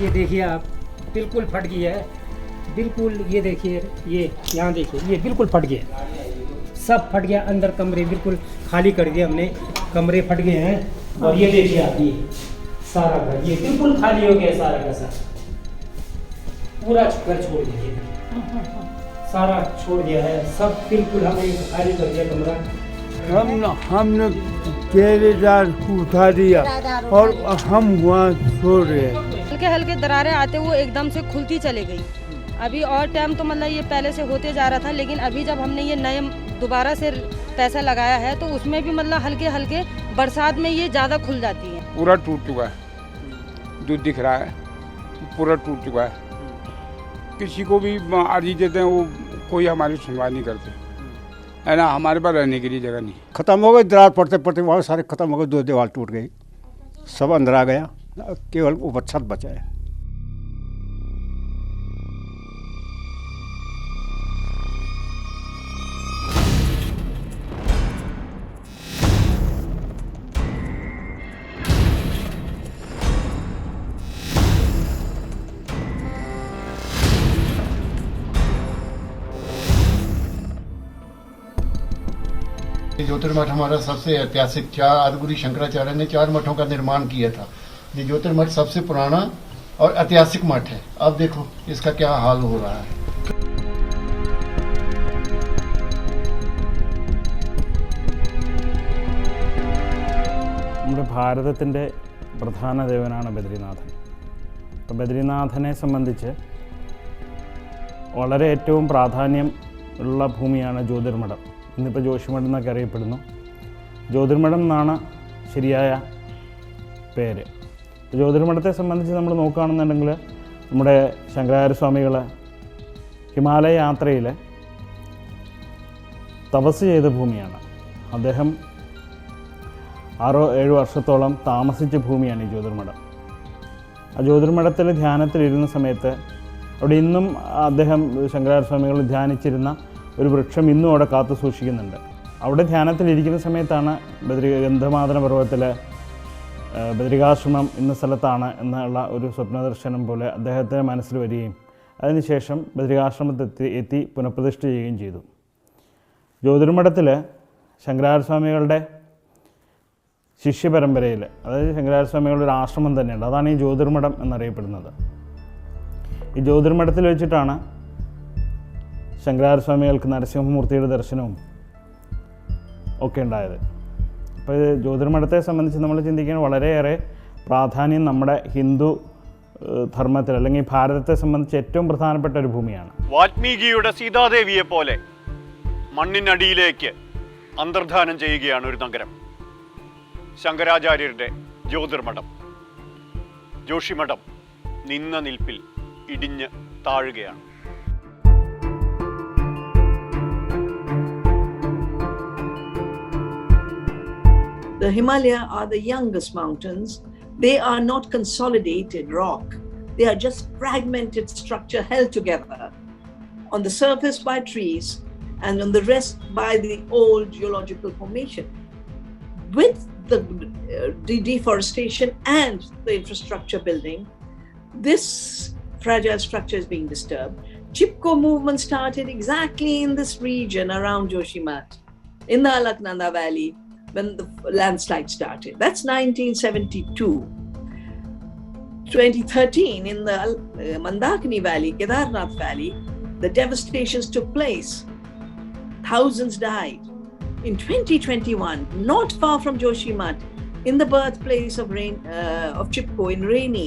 ये देखिए आप, बिल्कुल फट गया है, बिल्कुल। ये देखिए, ये यहाँ देखिए, ये बिल्कुल फट गया, सब फट गया। अंदर कमरे बिल्कुल खाली कर दिए हमने, कमरे फट गए हैं। और ये देखिए आप, ये सारा घर ये बिल्कुल खाली हो गया, सारा का सारा, पूरा घर छोड़ दिया, सारा छोड़ दिया है, सब बिल्कुल हमने खाली कर दिया कमरा। हमने केरेदार उठा दिया और हम वहाँ सो रहे। हल्के हल्के दरारें आते हुए एकदम से खुलती चली गई। अभी और टाइम तो मतलब ये पहले से होते जा रहा था, लेकिन अभी जब हमने ये नए दोबारा से पैसा लगाया है तो उसमें भी मतलब हल्के हल्के बरसात में ये ज़्यादा खुल जाती है। पूरा टूट चुका है, जो दिख रहा है पूरा टूट चुका है। किसी को भी अर्जी देते हैं, वो कोई हमारी सुनवाई नहीं करते है ना। हमारे पास रहने के लिए जगह नहीं। ख़त्म हो गई, दरार पड़ते पड़ते वहाँ सारे ख़त्म हो गए, 2 दीवार टूट गई, सब अंदर आ गया, केवल ऊपर छत बचा है। ज्योतिर्मठ हमारा सबसे ऐतिहासिक, 4 आदिगुरु शंकराचार्य ने 4 मठों का निर्माण किया था। ये ज्योतिर्मठ सबसे पुराना और ऐतिहासिक मठ है। अब देखो इसका क्या हाल हो रहा है। നമ്മുടെ ഭാരതത്തിൻ്റെ പ്രധാന ദേവനാണ് ബദ്രിനാഥൻ. അപ്പോൾ ബദ്രിനാഥനെ സംബന്ധിച്ച് വളരെ ഏറ്റവും പ്രാധാന്യം ഉള്ള ഭൂമിയാണ് ജ്യോതിർമഠം. ഇന്നിപ്പോൾ ജോഷിമഠം എന്നൊക്കെ അറിയപ്പെടുന്നു. ജ്യോതിർമഠം എന്നാണ് ശരിയായ പേര്. ജ്യോതിർമഠത്തെ സംബന്ധിച്ച് നമ്മൾ നോക്കുകയാണെന്നുണ്ടെങ്കിൽ നമ്മുടെ ശങ്കരാചാര്യസ്വാമികൾ ഹിമാലയ യാത്രയിൽ തപസ് ചെയ്ത ഭൂമിയാണ്. അദ്ദേഹം 6-7 വർഷത്തോളം താമസിച്ച ഭൂമിയാണ് ഈ ജ്യോതിർമഠം. ആ ജ്യോതിർമഠത്തിൽ ധ്യാനത്തിലിരുന്ന സമയത്ത് അവിടെ ഇന്നും അദ്ദേഹം ശങ്കരാചാര്യസ്വാമികൾ ധ്യാനിച്ചിരുന്ന ഒരു വൃക്ഷം ഇന്നും അവിടെ കാത്തു സൂക്ഷിക്കുന്നുണ്ട്. അവിടെ ധ്യാനത്തിലിരിക്കുന്ന സമയത്താണ് ഗന്ധമാദന പർവ്വതത്തിലെ ബദ്രികാശ്രമം ഇന്ന സ്ഥലത്താണ് എന്നുള്ള ഒരു സ്വപ്നദർശനം പോലെ അദ്ദേഹത്തിൻ്റെ മനസ്സിൽ വരികയും അതിനുശേഷം ബദ്രികാശ്രമത്തിൽ പുനഃപ്രതിഷ്ഠ ചെയ്യുകയും ചെയ്തു. ജ്യോതിർമഠത്തിൽ ശങ്കരാചാര്യസ്വാമികളുടെ ശിഷ്യപരമ്പരയിൽ, അതായത് ശങ്കരാചാര്യസ്വാമികളുടെ ഒരു ആശ്രമം തന്നെയുണ്ട്. അതാണ് ഈ ജ്യോതിർമഠം എന്നറിയപ്പെടുന്നത്. ഈ ജ്യോതിർമഠത്തിൽ വെച്ചിട്ടാണ് ശങ്കരാചാര്യസ്വാമികൾക്ക് നരസിംഹമൂർത്തിയുടെ ദർശനവും ഒക്കെ ഉണ്ടായത്. അപ്പോൾ ഇത് ജ്യോതിർമഠത്തെ സംബന്ധിച്ച് നമ്മൾ ചിന്തിക്കുന്നത് വളരെയേറെ പ്രാധാന്യം നമ്മുടെ ഹിന്ദു ധർമ്മത്തിൽ അല്ലെങ്കിൽ ഭാരതത്തെ സംബന്ധിച്ച് ഏറ്റവും പ്രധാനപ്പെട്ട ഒരു ഭൂമിയാണ്. വാൽമീകിയുടെ സീതാദേവിയെ പോലെ മണ്ണിനടിയിലേക്ക് അന്തർധാനം ചെയ്യുകയാണ് ഒരു നഗരം. ശങ്കരാചാര്യരുടെ ജ്യോതിർമഠം, ജോഷിമഠം നിന്ന നിൽപ്പിൽ ഇടിഞ്ഞ് താഴുകയാണ്. The Himalaya are the youngest mountains. They are not consolidated rock. They are just fragmented structure held together on the surface by trees and on the rest by the old geological formation. With the deforestation and the infrastructure building, this fragile structure is being disturbed. Chipko movement started exactly in this region around Joshimath, in the Alaknanda Valley, when the landslide started. That's 1972. 2013, in the Mandakini Valley, Kedarnath Valley, the devastations took place. Thousands died. In 2021, not far from Joshimath, in the birthplace of Chipko in Raini,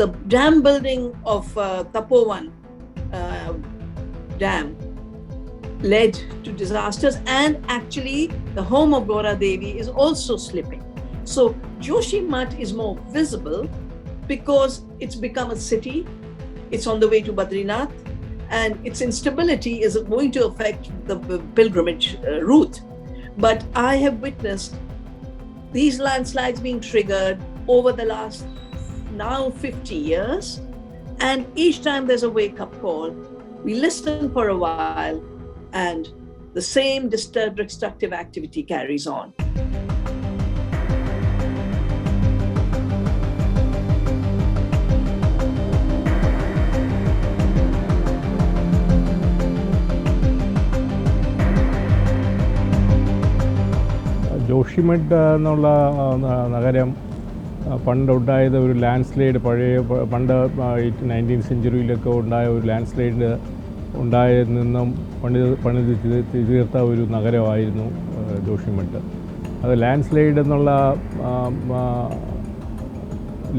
the dam building of Tapovan Dam led to disasters, and actually the home of Gora Devi is also slipping. So Joshimath is more visible because it's become a city. It's on the way to Badrinath, and its instability is going to affect the pilgrimage route. But I have witnessed these landslides being triggered over the last now 50 years, and each time there's a wake-up call, we listen for a while, and the same disturbed destructive activity carries on. Joshimath എന്നുള്ള നഗരം പണ്ടുണ്ടായത് ഒരു land slide പണ്ട് 19th സെഞ്ച്വറിയിലൊക്കെ ഉണ്ടായ ഒരു land slide ഉണ്ടായതിൽ നിന്നും പണിത് തീർത്ത ഒരു നഗരമായിരുന്നു ജോഷിമഠ്. അത് ലാൻഡ് സ്ലൈഡ് എന്നുള്ള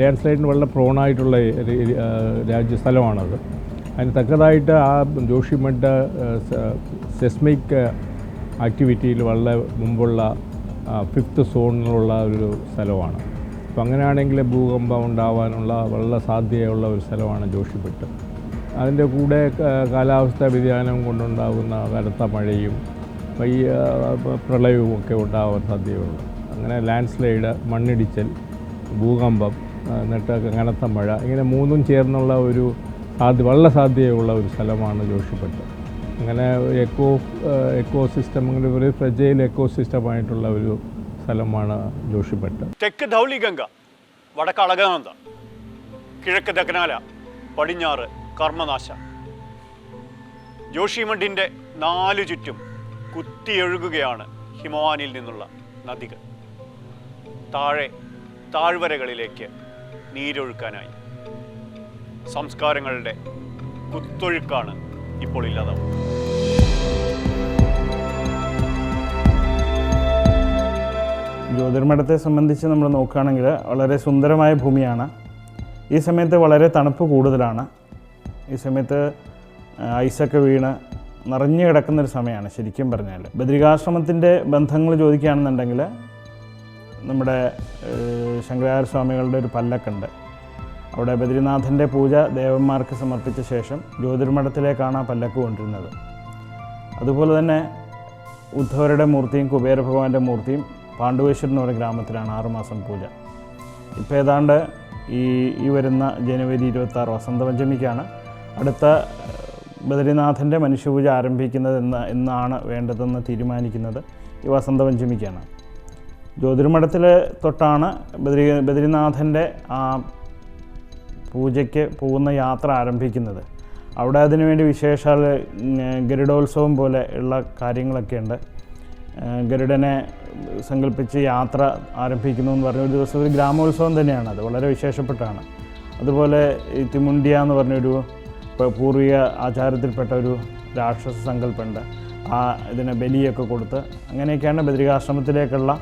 ലാൻഡ് സ്ലൈഡിന് വളരെ പ്രോണായിട്ടുള്ള സ്ഥലമാണത്. അതിന് തക്കതായിട്ട് ആ ജോഷിമഠ് സെസ്മിക് ആക്ടിവിറ്റിയിൽ വളരെ മുമ്പുള്ള 5th സോണിലുള്ള ഒരു സ്ഥലമാണ്. അപ്പോൾ അങ്ങനെയാണെങ്കിൽ ഭൂകമ്പം ഉണ്ടാവാനുള്ള വളരെ സാധ്യതയുള്ള ഒരു സ്ഥലമാണ് ജോഷിമഠ്. അതിൻ്റെ കൂടെ കാലാവസ്ഥാ വ്യതിയാനം കൊണ്ടുണ്ടാകുന്ന കനത്ത മഴയും പ്രളയവും ഒക്കെ ഉണ്ടാവാൻ സാധ്യതയുള്ളൂ. അങ്ങനെ ലാൻഡ് സ്ലൈഡ്, മണ്ണിടിച്ചൽ, ഭൂകമ്പം, എന്നിട്ട് കനത്ത മഴ, ഇങ്ങനെ മൂന്നും ചേർന്നുള്ള ഒരു വളരെ സാധ്യതയുള്ള ഒരു സ്ഥലമാണ് ജോഷിമഠ്. അങ്ങനെ എക്കോ സിസ്റ്റം, അങ്ങനെ ഒരു ഫ്രജൈൽ എക്കോ സിസ്റ്റമായിട്ടുള്ള ഒരു സ്ഥലമാണ് ജോഷിമഠ്. തെക്ക് ധൗലിഗംഗ, വടക്ക് അളകനന്ദ, കിഴക്ക് ദക്നാല, പടിഞ്ഞാറ് കർമ്മനാശ. ജോഷിമഠിൻ്റെ 4 ചുറ്റും കുത്തിയൊഴുകുകയാണ് ഹിമവാനിൽ നിന്നുള്ള നദികൾ. താഴ്വരകളിലേക്ക് നീരൊഴുക്കാനായി സംസ്കാരങ്ങളുടെ കുത്തൊഴുക്കാണ് ഇപ്പോൾ ഇല്ലാതാവുന്നത്. ജ്യോതിർമഠത്തെ സംബന്ധിച്ച് നമ്മൾ നോക്കുകയാണെങ്കിൽ വളരെ സുന്ദരമായ ഭൂമിയാണ്. ഈ സമയത്ത് വളരെ തണുപ്പ് കൂടുതലാണ്. ഈ സമയത്ത് ഐസൊക്കെ വീണ് നിറഞ്ഞു കിടക്കുന്നൊരു സമയമാണ് ശരിക്കും പറഞ്ഞാൽ. ബദ്രികാശ്രമത്തിൻ്റെ ബന്ധങ്ങൾ ചോദിക്കുകയാണെന്നുണ്ടെങ്കിൽ നമ്മുടെ ശങ്കരാചാര്യ സ്വാമികളുടെ ഒരു പല്ലക്കുണ്ട്. അവിടെ ബദ്രിനാഥൻ്റെ പൂജ ദേവന്മാർക്ക് സമർപ്പിച്ച ശേഷം ജ്യോതിർമഠത്തിലേക്കാണ് ആ പല്ലക്ക് കൊണ്ടിരുന്നത്. അതുപോലെ തന്നെ ഉദ്ധവരുടെ മൂർത്തിയും കുബേരഭഗവാന്റെ മൂർത്തിയും പാണ്ഡുവേശ്വരൻ എന്ന് പറയുന്ന ഗ്രാമത്തിലാണ് 6 മാസം പൂജ. ഇപ്പോൾ ഏതാണ്ട് ഈ വരുന്ന ജനുവരി 26 വസന്തപഞ്ചമിക്കാണ് അടുത്ത ബദ്രിനാഥൻ്റെ മനുഷ്യപൂജ ആരംഭിക്കുന്നത് എന്നാണ് വേണ്ടതെന്ന് തീരുമാനിക്കുന്നത്. ഈ വസന്തപഞ്ചമിക്കാണ്. ജ്യോതിർമഠത്തിൽ തൊട്ടാണ് ബദ്രിനാഥൻ്റെ ആ പൂജയ്ക്ക് പോകുന്ന യാത്ര ആരംഭിക്കുന്നത്. അവിടെ അതിനുവേണ്ടി വിശേഷാൽ ഗരുഡോത്സവം പോലെ ഉള്ള കാര്യങ്ങളൊക്കെ ഉണ്ട്. ഗരുഡനെ സങ്കല്പിച്ച് യാത്ര ആരംഭിക്കുന്നു എന്ന് പറഞ്ഞ ഒരു ദിവസം ഒരു ഗ്രാമോത്സവം തന്നെയാണ്. അത് വളരെ വിശേഷപ്പെട്ടാണ്. അതുപോലെ ഈ തിമുണ്ടിയ എന്ന് പറഞ്ഞൊരു പൂർവിക ആചാരത്തിൽപ്പെട്ട ഒരു രാക്ഷസ സങ്കല്പമുണ്ട്. ഇതിനെ ബലിയൊക്കെ കൊടുത്ത് അങ്ങനെയൊക്കെയാണ് ബദ്രികാശ്രമത്തിലേക്കുള്ള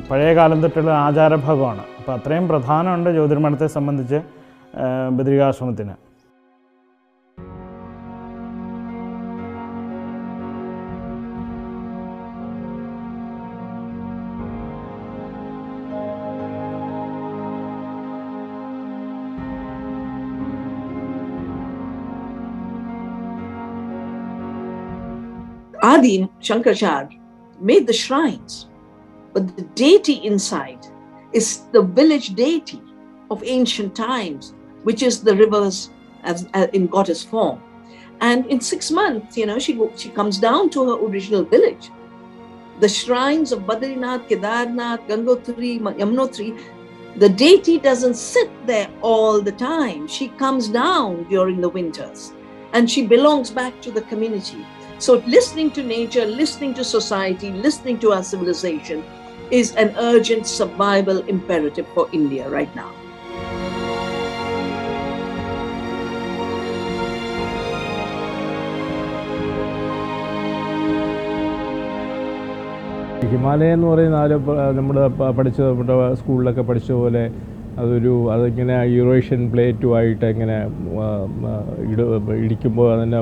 പഴയ കാലം തൊട്ടുള്ള ആചാരഭാഗമാണ്. അപ്പോൾ അത്രയും പ്രധാനമുണ്ട് ജ്യോതിർമഠത്തെ സംബന്ധിച്ച് ബദ്രികാശ്രമത്തിന്. Adi Shankaracharya made the shrines, but the deity inside is the village deity of ancient times, which is the rivers in goddess form. And in 6 months, she comes down to her original village. The shrines of Badrinath, Kedarnath, Gangotri, Yamunotri, the deity doesn't sit there all the time. She comes down during the winters, and she belongs back to the community. So listening to nature, listening to society, listening to our civilization is an urgent survival imperative for India right now. Himalaya എന്ന് പറയുന്ന നമ്മൾ നമ്മുടെ സ്കൂളിലൊക്കെ പഠിച്ച പോലെ അതിങ്ങനെ Eurasian പ്ലേറ്റുമായിട്ട് ഇങ്ങനെ ഇടിക്കുമ്പോൾ അതിൻ്റെ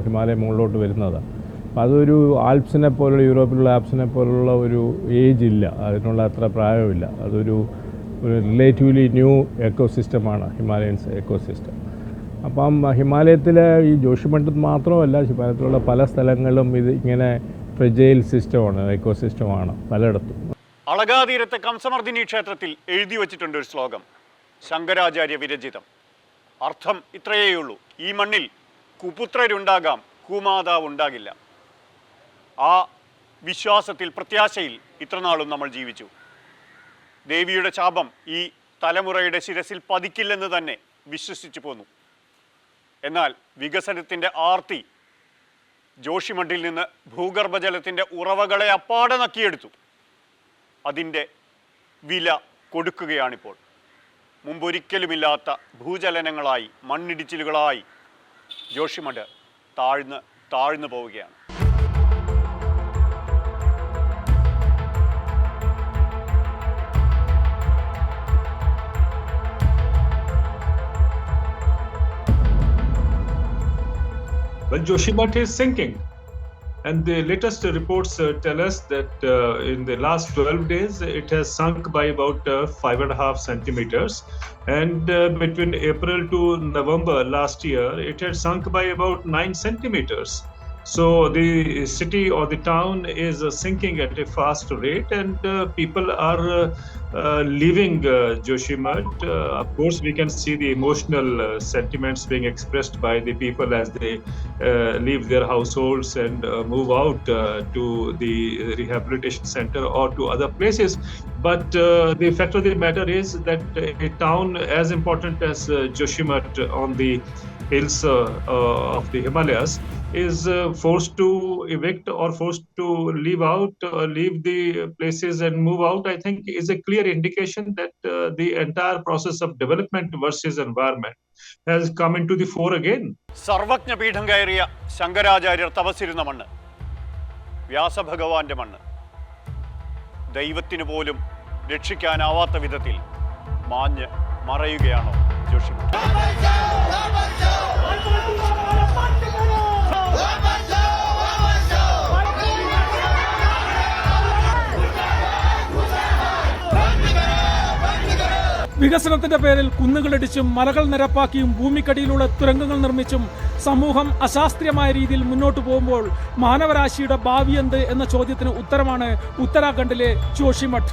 ഹിമാലയ മുകളിലോട്ട് വരുന്നതാണ്. അപ്പം അതൊരു ആൽപ്സിനെ പോലുള്ള യൂറോപ്പിലുള്ള ആൽപ്സിനെ പോലുള്ള ഒരു ഏജ് ഇല്ല, അതിനുള്ള അത്ര പ്രായമില്ല. അതൊരു റിലേറ്റീവ്ലി ന്യൂ എക്കോസിസ്റ്റമാണ് ഹിമാലയൻസ് എക്കോസിസ്റ്റം. അപ്പം ഹിമാലയത്തിലെ ഈ ജോഷിമഠ് മാത്രമല്ല, ഹിമാലയത്തിലുള്ള പല സ്ഥലങ്ങളിലും ഇത് ഇങ്ങനെ ഫ്രജൈൽ സിസ്റ്റമാണ്, എക്കോസിസ്റ്റമാണ് പലയിടത്തും. അളകാതീരത്തെ കംസമർദ്ദിനി ക്ഷേത്രത്തിൽ എഴുതി വച്ചിട്ടുണ്ട് ഒരു ശ്ലോകം, ശങ്കരാചാര്യ വിരചിതം. അർത്ഥം ഇത്രയേയുള്ളൂ: ഈ മണ്ണിൽ കുപുത്രരുണ്ടാകാം, കുമാതാവ് ഉണ്ടാകില്ല. ആ വിശ്വാസത്തിൽ, പ്രത്യാശയിൽ ഇത്രനാളും നമ്മൾ ജീവിച്ചു. ദേവിയുടെ ശാപം ഈ തലമുറയുടെ ശിരസിൽ പതിക്കില്ലെന്ന് തന്നെ വിശ്വസിച്ചു പോന്നു. എന്നാൽ വികസനത്തിൻ്റെ ആർത്തി ജോഷിമഠിൽ നിന്ന് ഭൂഗർഭജലത്തിൻ്റെ ഉറവകളെ അപ്പാടെ നക്കിയെടുത്തു. അതിൻ്റെ വില കൊടുക്കുകയാണിപ്പോൾ. മുമ്പൊരിക്കലുമില്ലാത്ത ഭൂചലനങ്ങളായി മണ്ണിടിച്ചിലുകളായി ജോഷിമഠ് താഴ്ന്നു പോവുകയാണ്. Well, joshimath is sinking, and the latest reports tell us that in the last 12 days it has sunk by about 5.5 centimeters, and between April to November last year it had sunk by about 9 centimeters. So the city or the town is sinking at a fast rate, and people are leaving Joshimath. Of course, we can see the emotional sentiments being expressed by the people as they leave their households and move out to the rehabilitation center or to other places. But the fact of the matter is that a town as important as Joshimath on the hills of the Himalayas is forced to evict or forced to leave the places and move out, I think is a clear indication that the entire process of development versus environment has come into the fore again. സർവജ്ഞ പീഠം കയറിയ ശങ്കരാചാര്യർ തപസ്സിരുന്ന മണ്ണ്, വ്യാസഭഗവാന്റെ മണ്ണ്, ദൈവത്തിന് പോലും രക്ഷിക്കാനാവാത്ത വിധത്തിൽ മാഞ്ഞ് മറയുകയാണോ ജോഷിമഠ്? വികസനത്തിന്റെ പേരിൽ കുന്നുകളിടിച്ചും മലകൾ നിരപ്പാക്കിയും ഭൂമിക്കടിയിലൂടെ തുരങ്കങ്ങൾ നിർമ്മിച്ചും സമൂഹം അശാസ്ത്രീയമായ രീതിയിൽ മുന്നോട്ട് പോകുമ്പോൾ മാനവരാശിയുടെ ഭാവി എന്ത് എന്ന ചോദ്യത്തിന് ഉത്തരമാണ് ഉത്തരാഖണ്ഡിലെ ജോഷിമഠ്.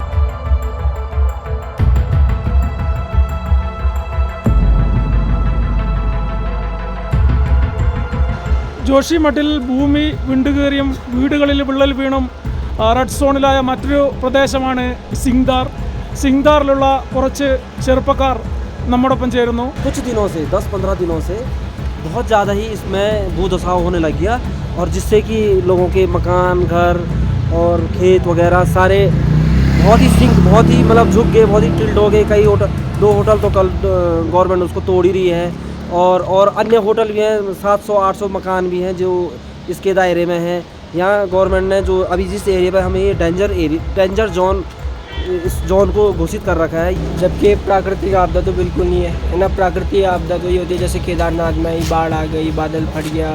ജോഷിമഠിൽ ഭൂമി വിണ്ടുകീറിയും വീടുകളിൽ വിള്ളൽ വീണും റെഡ് സോണിലായ മറ്റൊരു പ്രദേശമാണ് സിംഗ്ദാറിലുള്ള കുറച്ച് ചെറുപ്പക്കാർ നമ്മോടൊപ്പം ചേരുന്നു. कुछ दिनों से 10-15 दिनों से बहुत ज़्यादा ही इसमें भूधसाव होने लग गया, और जिससे कि लोगों के मकान, घर और खेत वगैरह सारे बहुत ही मतलब झुक गए, बहुत ही टिल्ट हो गए. कई दो होटल तो कल गवर्नमेंट उसको तोड़ ही रही है, और अन्य होटल भी हैं, 700-800 मकान भी हैं जो इसके दायरे में हैं. यहाँ गवर्नमेंट ने जो अभी जिस एरिया पर हमें ये डेंजर जोन, इस जोन को घोषित कर रखा है, जबकि प्राकृतिक आपदा तो बिल्कुल नहीं है ना. प्राकृतिक आपदा तो ये होती है जैसे केदारनाथ में ही बाढ़ आ गई, बादल फट गया,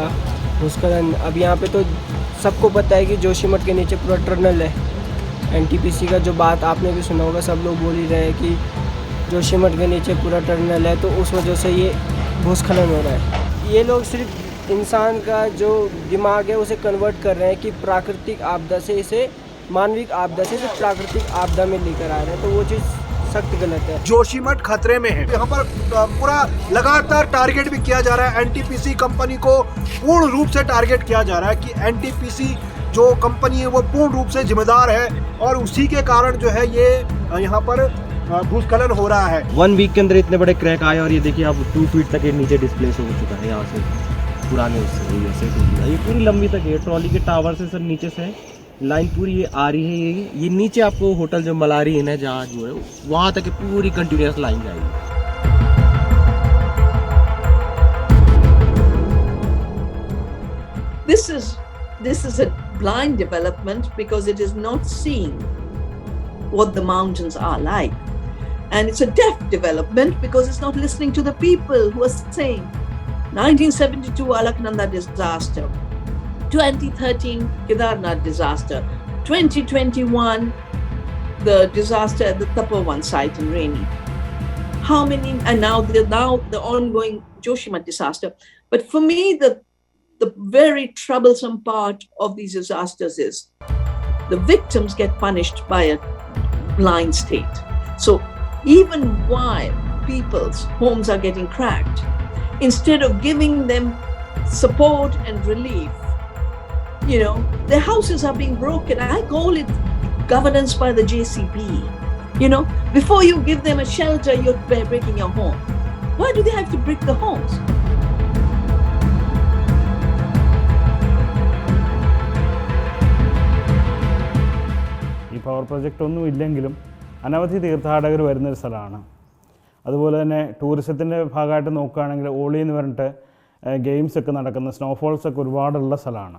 भूस्खलन. अब यहाँ पे तो सबको पता है कि जोशीमठ के नीचे पूरा टनल है. NTPC का जो बात आपने भी सुना होगा, सब लोग बोल ही रहे हैं कि जोशीमठ के नीचे पूरा टनल है, तो उस वजह से ये भूस्खलन हो रहा है. ये लोग सिर्फ इंसान का जो दिमाग है उसे कन्वर्ट कर रहे हैं कि प्राकृतिक आपदा से इसे मानविक आपदा से प्राकृतिक आपदा में लेकर आ रहे हैं, तो वो चीज़ सख्त गलत है. जोशीमठ खतरे में है. यहाँ पर पूरा लगातार टारगेट भी किया जा रहा है. NTPC कंपनी को पूर्ण रूप से टारगेट किया जा रहा है कि NTPC जो कंपनी है वो पूर्ण रूप से जिम्मेदार है, और उसी के कारण जो है ये यहाँ पर भूस्खलन हो रहा है. 1 वीक के अंदर इतने बड़े क्रैक आए, और ये देखिए आप 2 फीट तक ये नीचे डिस्प्लेस हो चुका है. यहाँ से पुराने उससे ये पूरी लंबी तक है. ट्रॉली के टावर से सर नीचे से लाइन पूरी ये आ रही है. ये नीचे आपको होटल जो मलारी है ना, जहाँ जो है वहाँ तक पूरी कंटिन्यूस लाइन जाएगी. This is a blind development because it is not seeing what the mountains are like, and it's a deaf development because it's not listening to the people who are saying 1972 Alaknanda disaster, 2013 Kedarnath disaster, 2021 the disaster at the Tapovan site in Raini. How many, and now the ongoing Joshimath disaster. But for me, the very troublesome part of these disasters is the victims get punished by a blind state. So even while people's homes are getting cracked, instead of giving them support and relief, you know, their houses are being broken. I call it governance by the JCB. You know, before you give them a shelter, you're breaking your home. Why do they have to break the homes? ഈ power project ഒന്നും ഇല്ലെങ്കിലും അനവധി തീർത്ഥാടകർ വരുന്നൊരു സ്ഥലമാണ്. അതുപോലെ തന്നെ ടൂറിസത്തിൻ്റെ ഭാഗമായിട്ട് നോക്കുകയാണെങ്കിൽ ഓളി എന്ന് പറഞ്ഞിട്ട് ഗെയിംസൊക്കെ നടക്കുന്ന സ്നോഫോൾസൊക്കെ ഒരുപാടുള്ള സ്ഥലമാണ്.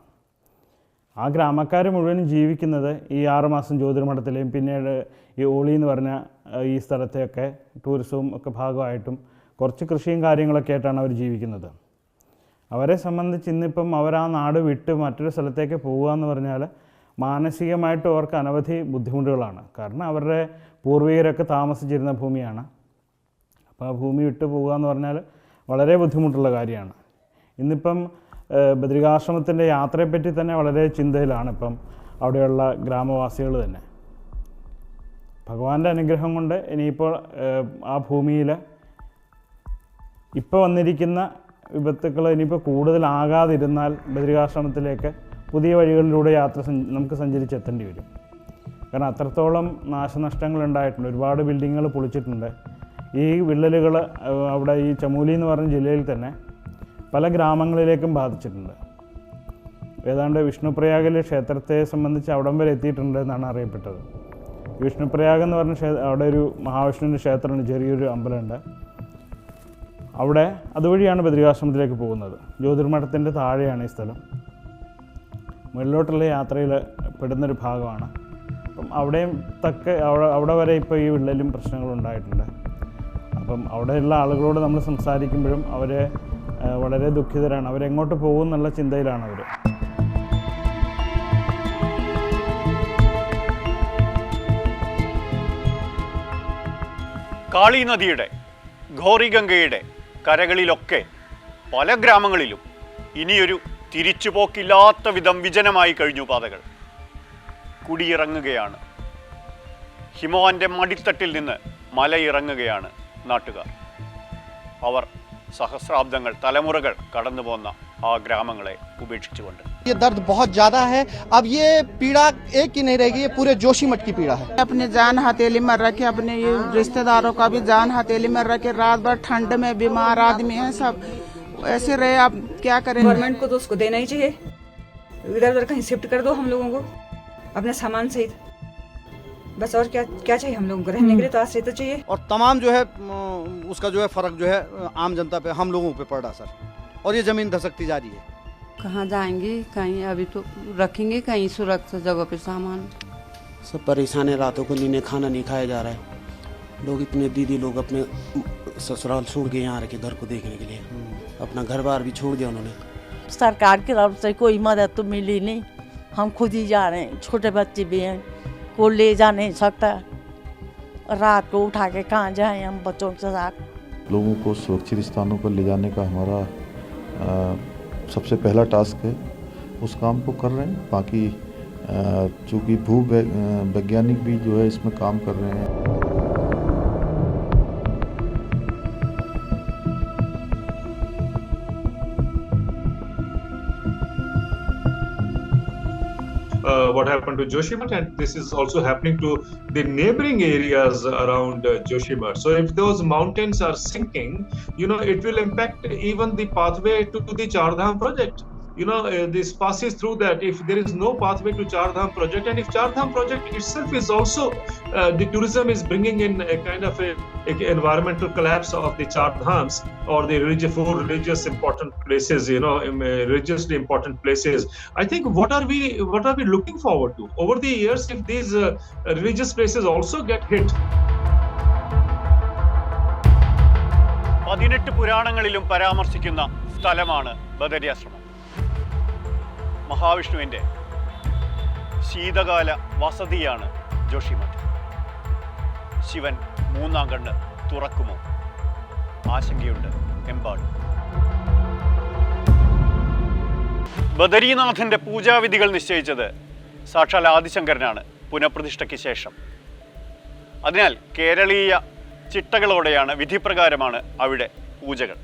ആ ഗ്രാമക്കാർ മുഴുവനും ജീവിക്കുന്നത് ഈ 6 മാസം ജ്യോതിർമഠത്തിലെയും പിന്നീട് ഈ ഓളി എന്ന് പറഞ്ഞ ഈ സ്ഥലത്തെയൊക്കെ ടൂറിസവും ഒക്കെ ഭാഗമായിട്ടും കുറച്ച് കൃഷിയും കാര്യങ്ങളൊക്കെ ആയിട്ടാണ് അവർ ജീവിക്കുന്നത്. അവരെ സംബന്ധിച്ച് ഇന്നിപ്പം അവർ ആ നാട് വിട്ട് മറ്റൊരു സ്ഥലത്തേക്ക് പോകുക എന്ന് പറഞ്ഞാൽ മാനസികമായിട്ട് അവർക്ക് അനവധി ബുദ്ധിമുട്ടുകളാണ്. കാരണം അവരുടെ പൂർവികരൊക്കെ താമസിച്ചിരുന്ന ഭൂമിയാണ്. അപ്പോൾ ആ ഭൂമി വിട്ട് പോകുക എന്ന് പറഞ്ഞാൽ വളരെ ബുദ്ധിമുട്ടുള്ള കാര്യമാണ്. ഇന്നിപ്പം ബദ്രികാശ്രമത്തിൻ്റെ യാത്രയെപ്പറ്റി തന്നെ വളരെ ചിന്തയിലാണ് ഇപ്പം അവിടെയുള്ള ഗ്രാമവാസികൾ തന്നെ. ഭഗവാന്റെ അനുഗ്രഹം കൊണ്ട് ഇനിയിപ്പോൾ ആ ഭൂമിയിൽ ഇപ്പോൾ വന്നിരിക്കുന്ന വിപത്തുക്കൾ ഇനിയിപ്പോൾ കൂടുതലാകാതിരുന്നാൽ ബദ്രികാശ്രമത്തിലേക്ക് പുതിയ വഴികളിലൂടെ നമുക്ക് സഞ്ചരിച്ചെത്തേണ്ടി വരും. കാരണം അത്രത്തോളം നാശനഷ്ടങ്ങൾ ഉണ്ടായിട്ടുണ്ട്. ഒരുപാട് ബിൽഡിങ്ങുകൾ പൊളിച്ചിട്ടുണ്ട്. ഈ വിള്ളലുകൾ അവിടെ ഈ ചമോലി എന്ന് പറഞ്ഞ ജില്ലയിൽ തന്നെ പല ഗ്രാമങ്ങളിലേക്കും ബാധിച്ചിട്ടുണ്ട്. ഏതാണ്ട് വിഷ്ണുപ്രയാഗിലെ ക്ഷേത്രത്തെ സംബന്ധിച്ച് അവിടം വരെ എത്തിയിട്ടുണ്ട് എന്നാണ് അറിയപ്പെട്ടത്. വിഷ്ണുപ്രയാഗ് എന്ന് പറഞ്ഞ അവിടെ ഒരു മഹാവിഷ്ണുവിൻ്റെ ക്ഷേത്രമുണ്ട്, ചെറിയൊരു അമ്പലമുണ്ട്. അവിടെ അതുവഴിയാണ് ബദ്രികാശ്രമത്തിലേക്ക് പോകുന്നത്. ജ്യോതിർമഠത്തിൻ്റെ താഴെയാണ് ഈ സ്ഥലം. മുകളിലോട്ടുള്ള യാത്രയിൽ പെടുന്നൊരു ഭാഗമാണ്. അപ്പം അവിടെയും അവിടെ വരെ ഇപ്പോൾ ഈ വിള്ളലും പ്രശ്നങ്ങളും ഉണ്ടായിട്ടുണ്ട്. അപ്പം അവിടെയുള്ള ആളുകളോട് നമ്മൾ സംസാരിക്കുമ്പോഴും അവർ വളരെ ദുഃഖിതരാണ്. അവരെങ്ങോട്ട് പോകും എന്നുള്ള ചിന്തയിലാണ് അവർ. കാളി നദിയുടെ ഘോറിഗംഗയുടെ കരകളിലൊക്കെ പല ഗ്രാമങ്ങളിലും ഇനിയൊരു തിരിച്ചുപോക്കില്ലാത്ത വിധം വിജനമായി കഴിഞ്ഞു പാതകൾ. കുടിയിറങ്ങുകയാണ്. ഹിമവാന്റെ മടിത്തട്ടിൽ നിന്ന് മലയിറങ്ങുകയാണ് നാട്ടുകാർ. അവർ സഹസ്രാബ്ദങ്ങൾ തലമുറകൾ കടന്നു പോന്ന ആ ഗ്രാമങ്ങളെ ഉപേക്ഷിച്ചുകൊണ്ട്. ये दर्द बहुत ज्यादा है. अब ये पीड़ा एक की नहीं रहेगी, ये पूरे जोशीमठ की पीड़ा है. अपने जान हथेली में रखे, अपने ये रिश्तेदारों का भी जान हथेली में रखे. रात भर ठंड में बीमार आदमी है, सब ऐसे रहे. आप क्या करें? गवर्नमेंट को तो उसको देना ही चाहिए. इधर उधर कहीं शिफ्ट कर दो हम लोगों को अपने सामान सहित. बस और क्या चाहिए हम लोगों को? रहने के लिए तो आश्रय तो चाहिए. और तमाम जो है उसका जो है फर्क जो है आम जनता पे, हम लोगों पे पड़ रहा सर. और ये जमीन धसकती जा रही है. कहाँ जाएंगे? कहीं अभी तो रखेंगे कहीं सुरक्षित जगह पे सामान. सब परेशान है. रातों को नीने खाना नहीं खाया जा रहा है. लोग इतने दीदी लोग अपने ससुराल छोड़ के यहाँ रखे घर को देखने के लिए. अपना घर बार भी छोड़ दिया उन्होंने. सरकार की तरफ से कोई मदद तो मिली नहीं. हम खुद ही जा रहे हैं. छोटे बच्चे भी हैं, कोई ले जा नहीं सकता. रात को उठा के कहाँ जाएं हम बच्चों के साथ. लोगों को सुरक्षित स्थानों पर ले जाने का हमारा सबसे पहला टास्क है. उस काम को कर रहे हैं. बाकी चूँकि भू वैज्ञानिक भी जो है इसमें काम कर रहे हैं. What happened to Joshimath, and this is also happening to the neighboring areas around Joshimath. So if those mountains are sinking, it will impact even the pathway to the Char Dham project. This passes through that. If there is no pathway to Char Dham project, and if Char Dham project itself is also the tourism is bringing in a kind of a environmental collapse of the Char Dhams or the four religious important places, religiously important places. I think what are we looking forward to over the years if these religious places also get hit? 18 പുരാണങ്ങളിലും പരാമർശിക്കുന്ന സ്ഥലമാണ് ബദരിയാശ്രമം. മഹാവിഷ്ണുവിൻ്റെ ശീതകാല വസതിയാണ് ജോഷിമഠ്. ശിവൻ മൂന്നാം കണ്ണ് തുറക്കുമോ? ആശങ്കയുണ്ട് എമ്പാടും. ബദരീനാഥൻ്റെ പൂജാവിധികൾ നിശ്ചയിച്ചത് സാക്ഷാൽ ആദിശങ്കരനാണ് പുനഃപ്രതിഷ്ഠയ്ക്ക് ശേഷം. അതിനാൽ കേരളീയ ചിട്ടകളോടെയാണ്, വിധിപ്രകാരമാണ് അവിടെ പൂജകൾ.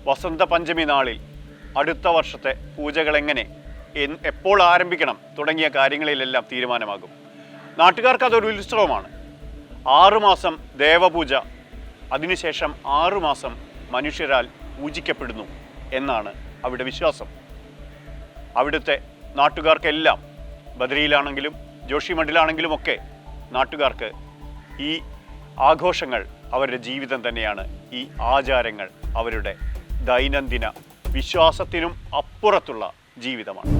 വസന്ത പഞ്ചമി നാളിൽ അടുത്ത വർഷത്തെ പൂജകൾ എങ്ങനെ, എപ്പോൾ ആരംഭിക്കണം തുടങ്ങിയ കാര്യങ്ങളിലെല്ലാം തീരുമാനമാകും. നാട്ടുകാർക്ക് അതൊരു ഉത്സവമാണ്. 6 മാസം ദേവപൂജ, അതിനുശേഷം 6 മാസം മനുഷ്യരാൽ പൂജിക്കപ്പെടുന്നു എന്നാണ് അവിടെ വിശ്വാസം. അവിടുത്തെ നാട്ടുകാർക്കെല്ലാം ബദരിയിലാണെങ്കിലും ജോഷിമഠിലാണെങ്കിലുമൊക്കെ നാട്ടുകാർക്ക് ഈ ആഘോഷങ്ങൾ അവരുടെ ജീവിതം തന്നെയാണ്. ഈ ആചാരങ്ങൾ അവരുടെ ദൈനംദിന വിശ്വാസത്തിനും അപ്പുറത്തുള്ള ജീവിതമാണ്.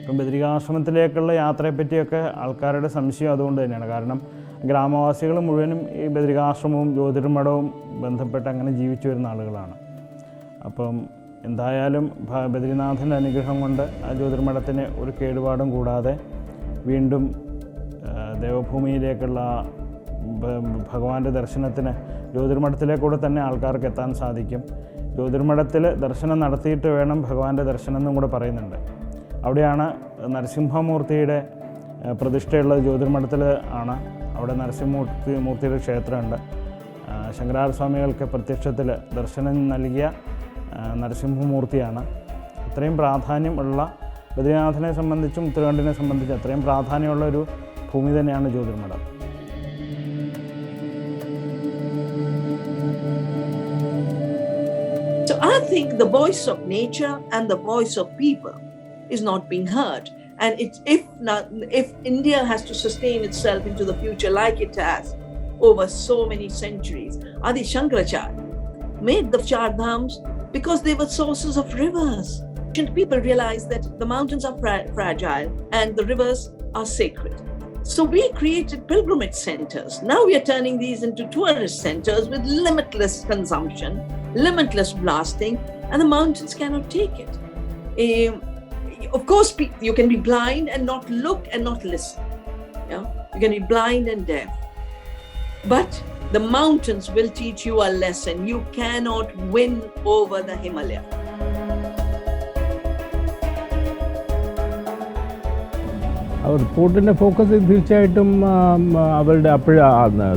ഇപ്പം ബദരികാശ്രമത്തിലേക്കുള്ള യാത്രയെപ്പറ്റിയൊക്കെ ആൾക്കാരുടെ സംശയം അതുകൊണ്ട് തന്നെയാണ്. കാരണം ഗ്രാമവാസികൾ മുഴുവനും ഈ ബദരികാശ്രമവും ജ്യോതിർമഠവും ബന്ധപ്പെട്ട് അങ്ങനെ ജീവിച്ചു വരുന്ന ആളുകളാണ്. അപ്പം എന്തായാലും ബദ്രിനാഥൻ്റെ അനുഗ്രഹം കൊണ്ട് ആ ജ്യോതിർമഠത്തിന് ഒരു കേടുപാടും കൂടാതെ വീണ്ടും ദേവഭൂമിയിലേക്കുള്ള ഭഗവാന്റെ ദർശനത്തിന് ജ്യോതിർമഠത്തിലേക്കൂടെ തന്നെ ആൾക്കാർക്ക് എത്താൻ സാധിക്കും. ജ്യോതിർമഠത്തിൽ ദർശനം നടത്തിയിട്ട് വേണം ഭഗവാന്റെ ദർശനം എന്നും കൂടെ പറയുന്നുണ്ട്. അവിടെയാണ് നരസിംഹമൂർത്തിയുടെ പ്രതിഷ്ഠയുള്ളത്. ജ്യോതിർമഠത്തിൽ ആണ്. അവിടെ നരസിംഹമൂർത്തിയുടെ ക്ഷേത്രമുണ്ട്. ശങ്കരാചാര്യ സ്വാമികൾക്ക് പ്രത്യക്ഷത്തിൽ ദർശനം നൽകിയ നരസിംഹമൂർത്തിയാണ്. അത്രയും പ്രാധാന്യം ഉള്ള ബദ്രിനാഥനെ സംബന്ധിച്ചും ഉത്തരാഖണ്ഡിനെ സംബന്ധിച്ചും അത്രയും പ്രാധാന്യമുള്ള ഒരു ഭൂമി തന്നെയാണ് Jyotirmath. So I think the voice of nature and the voice of people is not being heard. And if India has to sustain itself into the future like it has over so many centuries, Adi Shankaracharya made the Char Dhams because they were sources of rivers. Ancient people realized that the mountains are fragile and the rivers are sacred. So we created pilgrimage centers. Now we are turning these into tourist centers with limitless consumption, limitless blasting, and the mountains cannot take it. Of course, you can be blind and not look and not listen. Yeah? You can be blind and deaf. But the mountains will teach you a lesson. You cannot win over the Himalaya. റിപ്പോർട്ടിൻ്റെ focus തീർച്ചയായിട്ടും അവരുടെ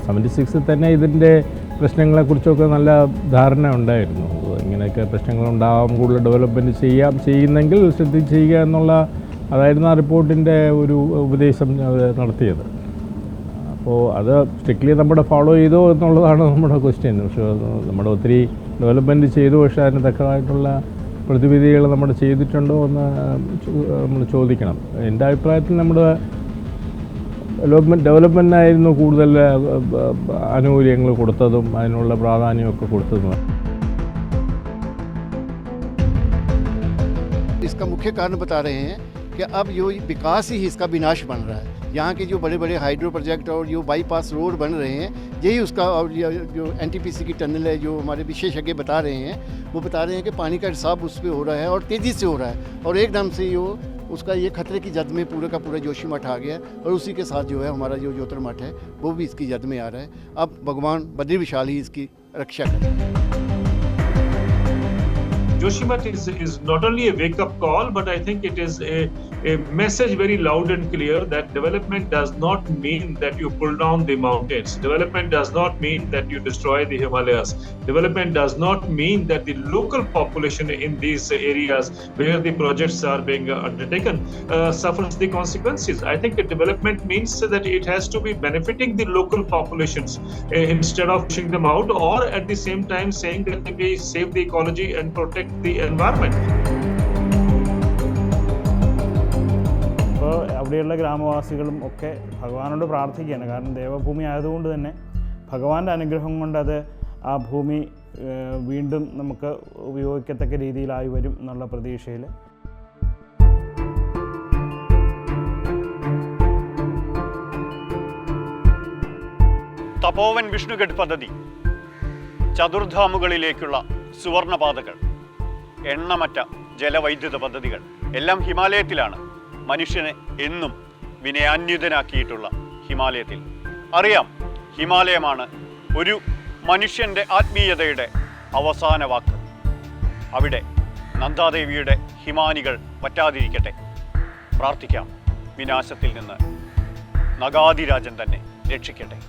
76 തന്നെ ഇതിൻ്റെ പ്രശ്നങ്ങളെക്കുറിച്ചൊക്കെ നല്ല ധാരണ ഉണ്ടായിരുന്നു. ഇങ്ങനെയൊക്കെ പ്രശ്നങ്ങളുണ്ടാവാം, കൂടുതൽ ഡെവലപ്മെൻറ്റ് ചെയ്യുന്നെങ്കിൽ ശ്രദ്ധിച്ച് ചെയ്യുക എന്നുള്ള അതായിരുന്നു ആ റിപ്പോർട്ടിൻ്റെ ഒരു ഉപദേശം നടത്തിയത്. അപ്പോൾ അത് സ്ട്രിക്ട്ലി നമ്മുടെ ഫോളോ ചെയ്തോ എന്നുള്ളതാണ് നമ്മുടെ ക്വസ്റ്റ്യൻ. പക്ഷേ നമ്മുടെ ഒത്തിരി ഡെവലപ്മെൻറ്റ് ചെയ്തു, പക്ഷേ അതിന് തക്കതായിട്ടുള്ള പ്രതിവിധികൾ നമ്മൾ ചെയ്തിട്ടുണ്ടോ എന്ന് നമ്മൾ ചോദിക്കണം. എൻ്റെ അഭിപ്രായത്തിൽ നമ്മുടെ ഡെവലപ്മെൻറ്റായിരുന്നു കൂടുതൽ ആനുകൂല്യങ്ങൾ കൊടുത്തതും അതിനുള്ള പ്രാധാന്യമൊക്കെ കൊടുത്തതും. इसका मुख्य कारण बता रहे हैं कि अब जो विकास ही इसका विनाश बन रहा है. यहाँ के जो बड़े बड़े हाइड्रो प्रोजेक्ट और जो बाईपास रोड बन रहे हैं, यही उसका, और जो एनटीपीसी की टनल है जो हमारे विशेषज्ञ बता रहे हैं, वो बता रहे हैं कि पानी का रिसाव उस पर हो रहा है और तेज़ी से हो रहा है. और एकदम से उसका ये खतरे की जद में पूरा का पूरा जोशीमठ आ गया और उसी के साथ जो है हमारा जो ज्योतिर्मठ है वो भी इसकी जद में आ रहा है. अब भगवान बद्री विशाल ही इसकी रक्षा करें. Joshimath is not only a wake-up call, but I think it is a message very loud and clear that development does not mean that you pull down the mountains. Development does not mean that you destroy the Himalayas. Development does not mean that the local population in these areas where the projects are being undertaken suffers the consequences. I think the development means that it has to be benefiting the local populations instead of pushing them out, or at the same time saying that we save the ecology and protect the environment. അപ്പോൾ അവിടെയുള്ള ഗ്രാമവാസികളും ഒക്കെ ഭഗവാനോട് പ്രാർത്ഥിക്കുകയാണ്. കാരണം ദേവഭൂമി ആയതുകൊണ്ട് തന്നെ ഭഗവാന്റെ അനുഗ്രഹം കൊണ്ട് അത് ആ ഭൂമി വീണ്ടും നമുക്ക് ഉപയോഗിക്കത്തക്ക രീതിയിലായി വരും എന്നുള്ള പ്രതീക്ഷയിൽ. തപോവൻ വിഷ്ണുഗഡ് പദ്ധതി, ചതുർധാമുകളിലേക്കുള്ള സുവർണപാതകൾ, എണ്ണമറ്റ ജലവൈദ്യുത പദ്ധതികൾ എല്ലാം ഹിമാലയത്തിലാണ്. മനുഷ്യനെ എന്നും വിനയാന്വിതനാക്കിയിട്ടുള്ള ഹിമാലയത്തിൽ. അറിയാം, ഹിമാലയമാണ് ഒരു മനുഷ്യൻ്റെ ആത്മീയതയുടെ അവസാന വാക്ക്. അവിടെ നന്ദാദേവിയുടെ ഹിമാനികൾ പറ്റാതിരിക്കട്ടെ. പ്രാർത്ഥിക്കാം, വിനാശത്തിൽ നിന്ന് നഗാധിരാജൻ തന്നെ രക്ഷിക്കട്ടെ.